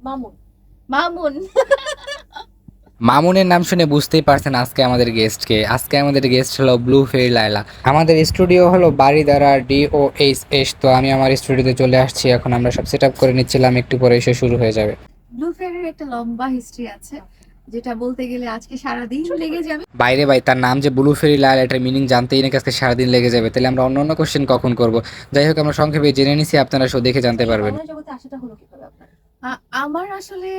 মামুন। মামুন। মামুনের নাম শুনে বুঝতেই পারছেন আজকে আমাদের গেস্ট হলো ব্লু ফেরি লায়লা। আমাদের স্টুডিও হলো বাড়িধারা DOHS। তো আমি আমার স্টুডিওতে চলে আসছি, এখন আমরা সব সেট আপ করে নিচ্ছিলাম, একটু পরে এসে শুরু হয়ে যাবে। ব্লু ফেয়ারের একটা লম্বা হিস্ট্রি আছে, যেটা বলতে গেলে আজকে সারাদিন লেগে যাবে। বাইরে ভাই, তার নাম যে ব্লু ফেরি লায়লা, এটার মিনিং জানতেই নাকি আজকে সারাদিন লেগে যাবে, তাহলে আমরা অন্য অন্য কোশ্চেন কখন করব? যাই হোক, আমরা সংক্ষেপে জেনে নিছি, আপনারা শো দেখে জানতে পারবেন। অনলাইন জগতে আসাটা হলো কিভাবে আপনার? আমার আসলে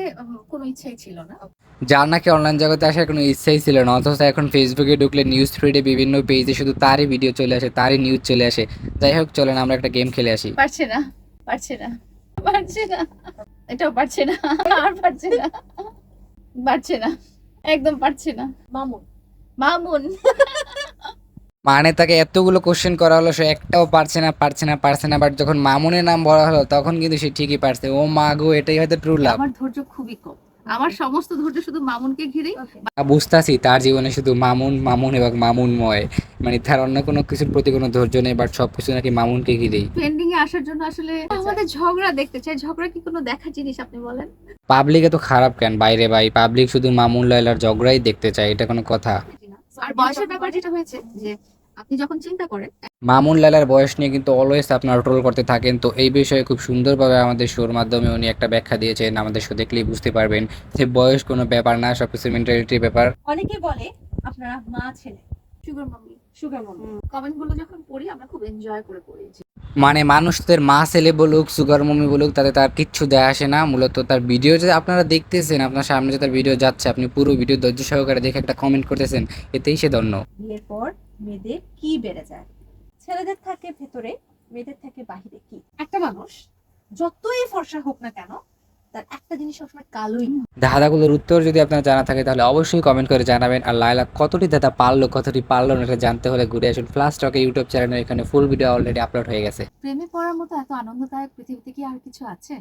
কোনো ইচ্ছাই ছিল না। যার নাকি অনলাইন জগতে আসার কোনো ইচ্ছাই ছিল না, অথচ এখন ফেসবুকে ঢুকলে নিউজ ফিডে বিভিন্ন পেজে শুধু তারই ভিডিও চলে আসে, তারই নিউজ চলে আসে। যাই হোক, চলেন আমরা একটা গেম খেলে আসি। পারছে না, পারছে না, পারছে না, এটাও পারছে না, আর পারছে না, পারছে না, একদম পারছে না। মামুন। মামুন। মানে তাকে এতগুলো কোশ্চেন করা হলো, সে একটাও পারছে না, বাট যখন মামুনের নাম বলা হলো তখন কিন্তু সে ঠিকই পারছে। ও মা গো, এটাই হয়তো ট্রু লাভ। আমার ধৈর্য খুবই কম, আমার সমস্ত ধৈর্য শুধু মামুনকে ঘিরেই। বুঝতাছি তার জীবনে শুধু মামুন মামুন এবং মামুনময়, মানে তার অন্য কোনো কিছুর প্রতি কোনো ধৈর্য নেই, বাট সবকিছু নাকি মামুনকে ঘিরেই। ট্রেন্ডিং এ আসার জন্য আসলে আমাদের ঝগড়া দেখতে চাই। ঝগড়া কি কোনো দেখার জিনিস আপনি বলেন? পাবলিকে তো খারাপ কেন বাইরে ভাই, পাবলিক শুধু মামুন লায়লার ঝগড়াই দেখতে চায়, এটা কোনো কথা? আর বয়সের ব্যাপার যেটা হয়েছে যে আপনি যখন চিন্তা করেন। মামুন লালার বয়স নিয়ে কিন্তু অলওয়েজ আপনারা ট্রোল করতে থাকেন, তো এই বিষয়ে খুব সুন্দরভাবে আমাদের শোর মাধ্যমে উনি একটা ব্যাখ্যা দিয়েছেন, আমাদের শো দেখলেই বুঝতে পারবেন যে বয়স কোনো ব্যাপার না, সবকিছু মেন্টালিটির ব্যাপার। অনেকে বলে আপনারা মা ছেলে, সুগার মামি, সুগার মামি। কমেন্ট গুলো যখন পড়ি আমরা খুব এনজয় করে পড়ি। মানে মানুষদের মা ছেলে বলুক, সুগার মমি বলুক, তাতে তার কিচ্ছু দেয় আসে না। মূলত তার ভিডিও যে আপনারা দেখতেছেন, আপনার সামনে যে তার ভিডিও যাচ্ছে, আপনি পুরো ভিডিও ধৈর্য সহকারে দেখে একটা কমেন্ট করতেছেন, এতেই সে ধন্য। বিয়ের পর মেয়েদের কি বেড়ে যায়? ছেলেদের থাকে ভেতরে, মেয়েদের থাকে বাহিরে। কি একটা মানুষ যতই ফর্সা হোক না কেন, তার একটা জিনিস সবসময় কালোই। ধাঁধাগুলোর উত্তর যদি আপনার জানা থাকে তাহলে অবশ্যই কমেন্ট করে জানাবেন। আর লায়লা কতটি ধাঁধা পারলো, কতটি পারলো না, এটা জানতে হলে ঘুরে আসুন ফ্লাশ টকে ইউটিউব চ্যানেলে, এখানে ফুল ভিডিও অলরেডি আপলোড হয়ে গেছে। প্রেমে পড়ার মতো এত আনন্দদায়ক পৃথিবীতে কি আর কিছু আছে?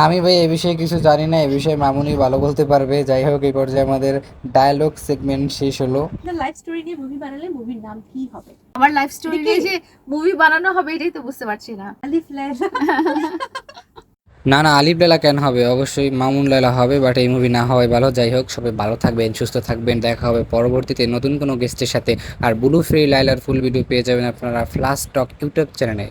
আমি ভাই এ বিষয়ে কিছু জানি না, এ বিষয়ে মামুনি ভালো বলতে পারবে। যাই হোক, এই পর্যায়ে আমাদের ডায়লগ সেগমেন্ট শেষ হলো। আপনার লাইফ স্টোরি নিয়ে মুভি বানালে মুভির নাম কি হবে? আমার লাইফ স্টোরি নিয়ে যে মুভি বানানো হবে এটাই তো বুঝতে পারছি না। আলিফ ল্যালা। না না, আলিফ লায়লা কেন হবে, অবশ্যই মামুন লায়লা হবে, বাট এই মুভি না হয় ভালো। যাই হোক, সবাই ভালো থাকবেন, সুস্থ থাকবেন, দেখা হবে পরবর্তীতে নতুন কোনো গেস্টের সাথে। আর ব্লু ফ্রি লায়লার ফুল ভিডিও পেয়ে যাবেন আপনারা ফ্লাশ টক ইউটিউব চ্যানেলে।